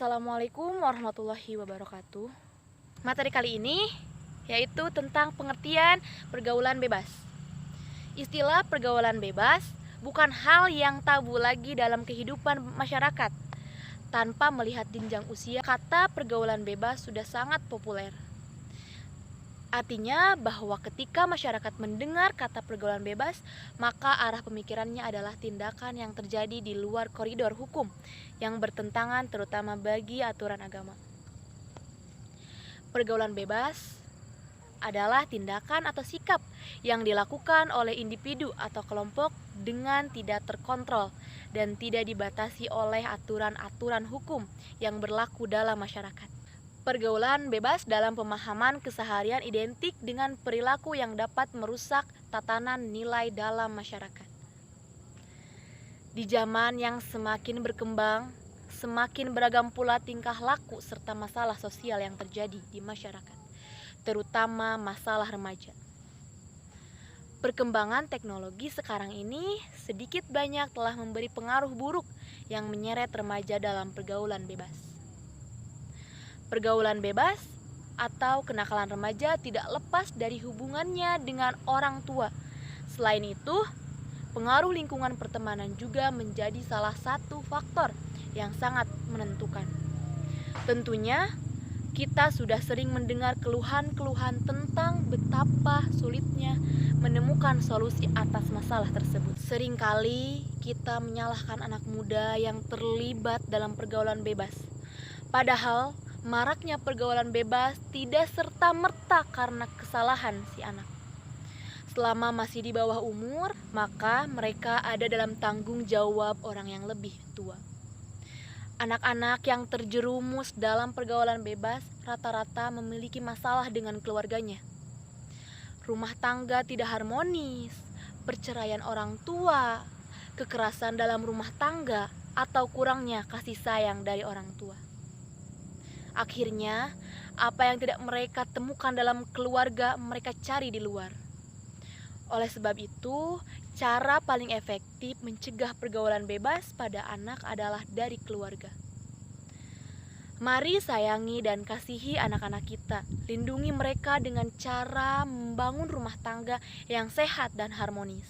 Assalamualaikum warahmatullahi wabarakatuh. Materi kali ini yaitu tentang pengertian pergaulan bebas. Istilah pergaulan bebas bukan hal yang tabu lagi dalam kehidupan masyarakat. Tanpa melihat jenjang usia, kata pergaulan bebas sudah sangat populer. Artinya bahwa ketika masyarakat mendengar kata pergaulan bebas, maka arah pemikirannya adalah tindakan yang terjadi di luar koridor hukum yang bertentangan terutama bagi aturan agama. Pergaulan bebas adalah tindakan atau sikap yang dilakukan oleh individu atau kelompok dengan tidak terkontrol dan tidak dibatasi oleh aturan-aturan hukum yang berlaku dalam masyarakat. Pergaulan bebas dalam pemahaman keseharian identik dengan perilaku yang dapat merusak tatanan nilai dalam masyarakat. Di zaman yang semakin berkembang, semakin beragam pula tingkah laku serta masalah sosial yang terjadi di masyarakat, terutama masalah remaja. Perkembangan teknologi sekarang ini sedikit banyak telah memberi pengaruh buruk yang menyeret remaja dalam pergaulan bebas. Pergaulan bebas atau kenakalan remaja tidak lepas dari hubungannya dengan orang tua. Selain itu, pengaruh lingkungan pertemanan juga menjadi salah satu faktor yang sangat menentukan. Tentunya, kita sudah sering mendengar keluhan-keluhan tentang betapa sulitnya menemukan solusi atas masalah tersebut. Seringkali kita menyalahkan anak muda yang terlibat dalam pergaulan bebas. Padahal, maraknya pergaulan bebas tidak serta-merta karena kesalahan si anak. Selama masih di bawah umur, maka mereka ada dalam tanggung jawab orang yang lebih tua. Anak-anak yang terjerumus dalam pergaulan bebas rata-rata memiliki masalah dengan keluarganya. Rumah tangga tidak harmonis, perceraian orang tua, kekerasan dalam rumah tangga, atau kurangnya kasih sayang dari orang tua. Akhirnya, apa yang tidak mereka temukan dalam keluarga, mereka cari di luar. Oleh sebab itu, cara paling efektif mencegah pergaulan bebas pada anak adalah dari keluarga. Mari sayangi dan kasihi anak-anak kita. Lindungi mereka dengan cara membangun rumah tangga yang sehat dan harmonis.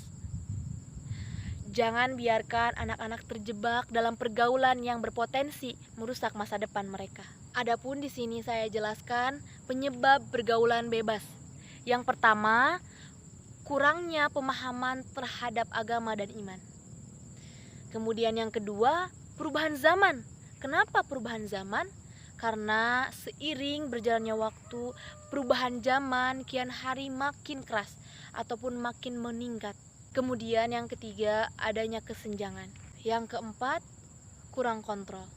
Jangan biarkan anak-anak terjebak dalam pergaulan yang berpotensi merusak masa depan mereka. Adapun di sini saya jelaskan penyebab pergaulan bebas. Yang pertama, kurangnya pemahaman terhadap agama dan iman. Kemudian yang kedua, perubahan zaman. Kenapa perubahan zaman? Karena seiring berjalannya waktu, perubahan zaman kian hari makin keras ataupun makin meningkat. Kemudian yang ketiga, adanya kesenjangan. Yang keempat, kurang kontrol.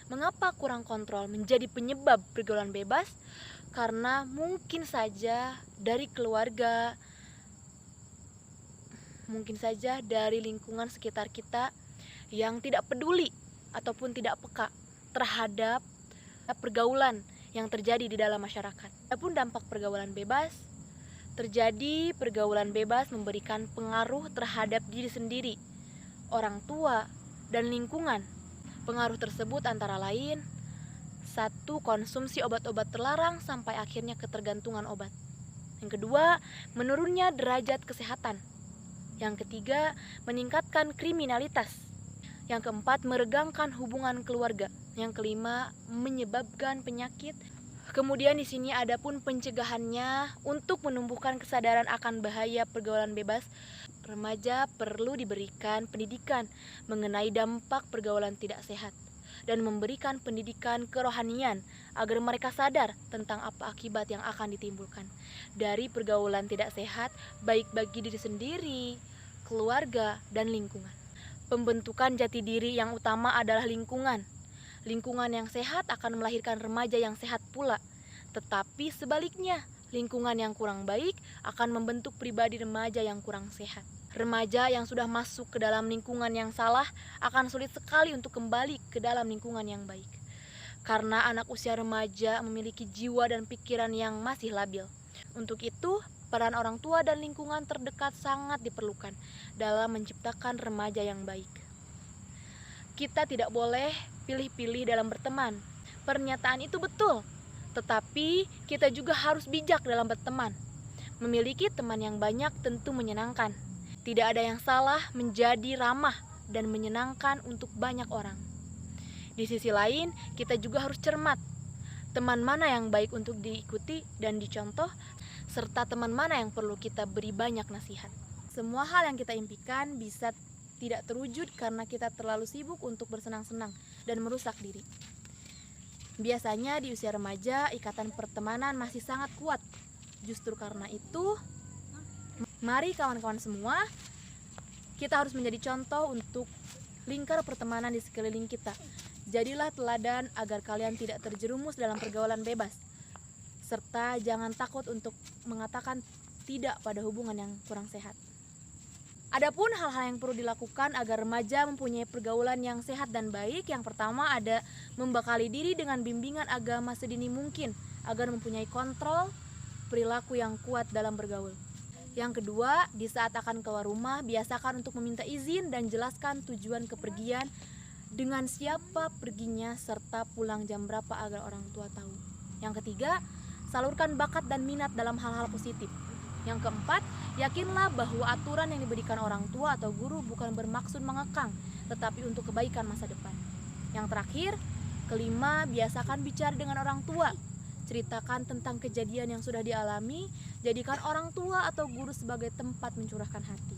Mengapa kurang kontrol menjadi penyebab pergaulan bebas? Karena mungkin saja dari keluarga, mungkin saja dari lingkungan sekitar kita yang tidak peduli ataupun tidak peka terhadap pergaulan yang terjadi di dalam masyarakat. Adapun dampak pergaulan bebas, terjadi pergaulan bebas memberikan pengaruh terhadap diri sendiri, orang tua, dan lingkungan. Pengaruh tersebut antara lain: 1. Konsumsi obat-obat terlarang sampai akhirnya ketergantungan obat. Yang kedua, menurunnya derajat kesehatan. Yang ketiga, meningkatkan kriminalitas. Yang keempat, meregangkan hubungan keluarga. Yang kelima, menyebabkan penyakit. Kemudian di sini ada pun pencegahannya. Untuk menumbuhkan kesadaran akan bahaya pergaulan bebas, remaja perlu diberikan pendidikan mengenai dampak pergaulan tidak sehat dan memberikan pendidikan kerohanian agar mereka sadar tentang apa akibat yang akan ditimbulkan dari pergaulan tidak sehat, baik bagi diri sendiri, keluarga, dan lingkungan. Pembentukan jati diri yang utama adalah lingkungan. Lingkungan yang sehat akan melahirkan remaja yang sehat pula. Tetapi sebaliknya, lingkungan yang kurang baik akan membentuk pribadi remaja yang kurang sehat. Remaja yang sudah masuk ke dalam lingkungan yang salah akan sulit sekali untuk kembali ke dalam lingkungan yang baik. Karena anak usia remaja memiliki jiwa dan pikiran yang masih labil. Untuk itu, peran orang tua dan lingkungan terdekat sangat diperlukan dalam menciptakan remaja yang baik. Kita tidak boleh pilih-pilih dalam berteman. Pernyataan itu betul, tetapi kita juga harus bijak dalam berteman. Memiliki teman yang banyak tentu menyenangkan. Tidak ada yang salah menjadi ramah dan menyenangkan untuk banyak orang. Di sisi lain, kita juga harus cermat. Teman mana yang baik untuk diikuti dan dicontoh, serta teman mana yang perlu kita beri banyak nasihat. Semua hal yang kita impikan bisa tidak terwujud karena kita terlalu sibuk untuk bersenang-senang dan merusak diri. Biasanya di usia remaja, ikatan pertemanan masih sangat kuat. Justru karena itu, mari kawan-kawan semua, kita harus menjadi contoh untuk lingkar pertemanan di sekeliling kita. Jadilah teladan agar kalian tidak terjerumus dalam pergaulan bebas. Serta jangan takut untuk mengatakan tidak pada hubungan yang kurang sehat. Adapun hal-hal yang perlu dilakukan agar remaja mempunyai pergaulan yang sehat dan baik, yang pertama ada membekali diri dengan bimbingan agama sedini mungkin agar mempunyai kontrol perilaku yang kuat dalam bergaul. Yang kedua, di saat akan keluar rumah, biasakan untuk meminta izin dan jelaskan tujuan kepergian, dengan siapa perginya, serta pulang jam berapa agar orang tua tahu. Yang ketiga, salurkan bakat dan minat dalam hal-hal positif. Yang keempat, yakinlah bahwa aturan yang diberikan orang tua atau guru bukan bermaksud mengekang, tetapi untuk kebaikan masa depan. Yang terakhir, kelima, biasakan bicara dengan orang tua. Ceritakan tentang kejadian yang sudah dialami, jadikan orang tua atau guru sebagai tempat mencurahkan hati.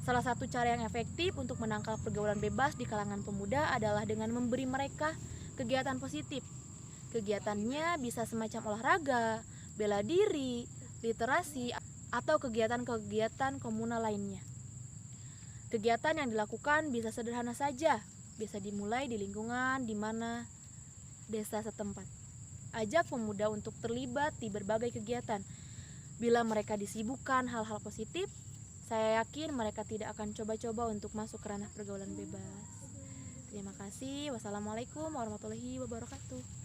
Salah satu cara yang efektif untuk menangkal pergaulan bebas di kalangan pemuda adalah dengan memberi mereka kegiatan positif. Kegiatannya bisa semacam olahraga, bela diri, literasi, atau kegiatan-kegiatan komunal lainnya. Kegiatan yang dilakukan bisa sederhana saja, bisa dimulai di lingkungan di mana desa setempat. Ajak pemuda untuk terlibat di berbagai kegiatan. Bila mereka disibukkan hal-hal positif, saya yakin mereka tidak akan coba-coba untuk masuk ke ranah pergaulan bebas. Terima kasih. Wassalamualaikum warahmatullahi wabarakatuh.